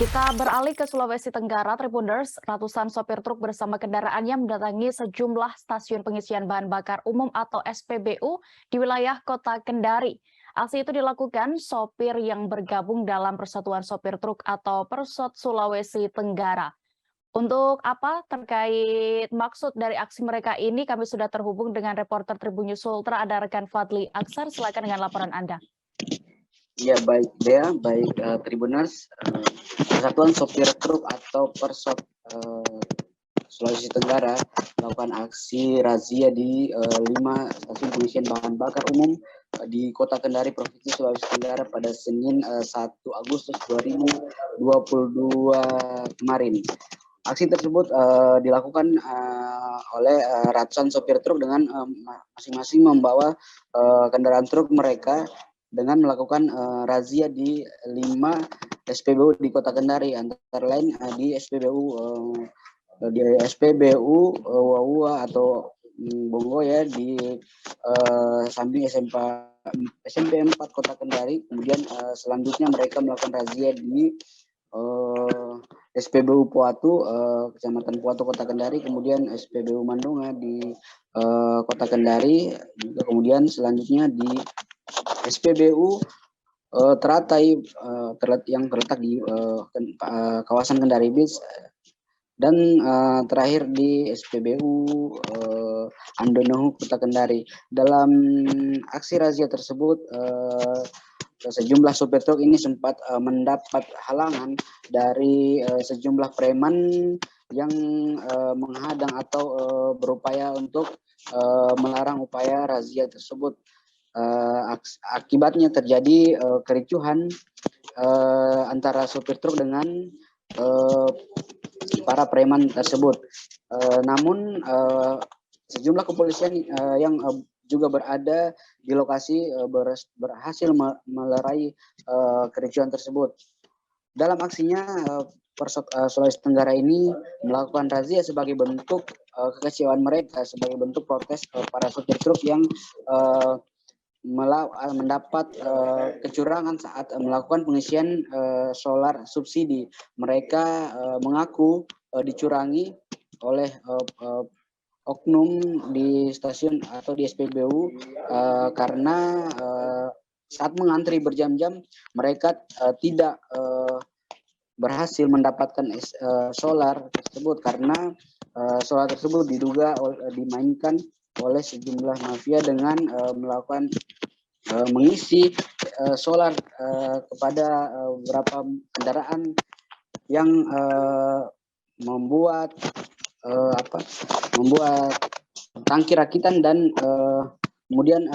Kita beralih ke Sulawesi Tenggara, Tribuners. Ratusan sopir truk bersama kendaraannya mendatangi sejumlah stasiun pengisian bahan bakar umum atau SPBU di wilayah Kota Kendari. Aksi itu dilakukan sopir yang bergabung dalam Persatuan Sopir Truk atau Persot Sulawesi Tenggara. Untuk apa terkait maksud dari aksi mereka ini, kami sudah terhubung dengan reporter Tribun News Ultra, ada rekan Fadli Aksar. Silakan dengan laporan Anda. Ya, baik Dea, baik Tribuners. Persatuan Sopir Truk atau Persot Sulawesi Tenggara melakukan aksi razia di 5 stasiun pengisian bahan bakar umum di Kota Kendari, Provinsi Sulawesi Tenggara pada Senin 1 Agustus 2022 kemarin. Aksi tersebut dilakukan oleh ratusan sopir truk dengan masing-masing membawa kendaraan truk mereka dengan melakukan razia di 5 SPBU di Kota Kendari, antara lain di SPBU Wawua atau Bongo ya, di samping SMP 4 Kota Kendari. Kemudian selanjutnya mereka melakukan razia di SPBU Puatu, Kecamatan Puatu, Kota Kendari, kemudian SPBU Mandunga di Kota Kendari, juga kemudian selanjutnya di SPBU Teratai yang terletak di kawasan Kendari Beach, dan terakhir di SPBU Andonohu, Kota Kendari. Dalam aksi razia tersebut, sejumlah sopir truk ini sempat mendapat halangan dari sejumlah preman yang menghadang atau berupaya untuk melarang upaya razia tersebut. Akibatnya terjadi kericuhan antara sopir truk dengan para preman tersebut. Namun sejumlah kepolisian yang juga berada di lokasi berhasil melerai kericuhan tersebut. Dalam aksinya, Persot Sulawesi Tenggara ini melakukan razia sebagai bentuk kekecewaan mereka, sebagai bentuk protes para sopir truk yang mendapat kecurangan saat melakukan pengisian solar subsidi. Mereka mengaku dicurangi oleh oknum di stasiun atau di SPBU karena saat mengantri berjam-jam mereka tidak berhasil mendapatkan solar tersebut, karena solar tersebut diduga dimainkan oleh sejumlah mafia dengan melakukan mengisi solar kepada beberapa kendaraan yang membuat tangki rakitan, dan kemudian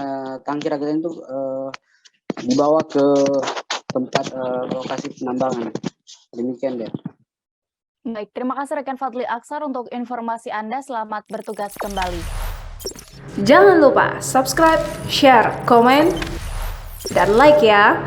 tangki rakitan itu dibawa ke tempat lokasi penambangan. Demikian deh. Baik, terima kasih rekan Fadli Aksar untuk informasi Anda. Selamat bertugas kembali. Jangan lupa subscribe, share, komen, dan like ya.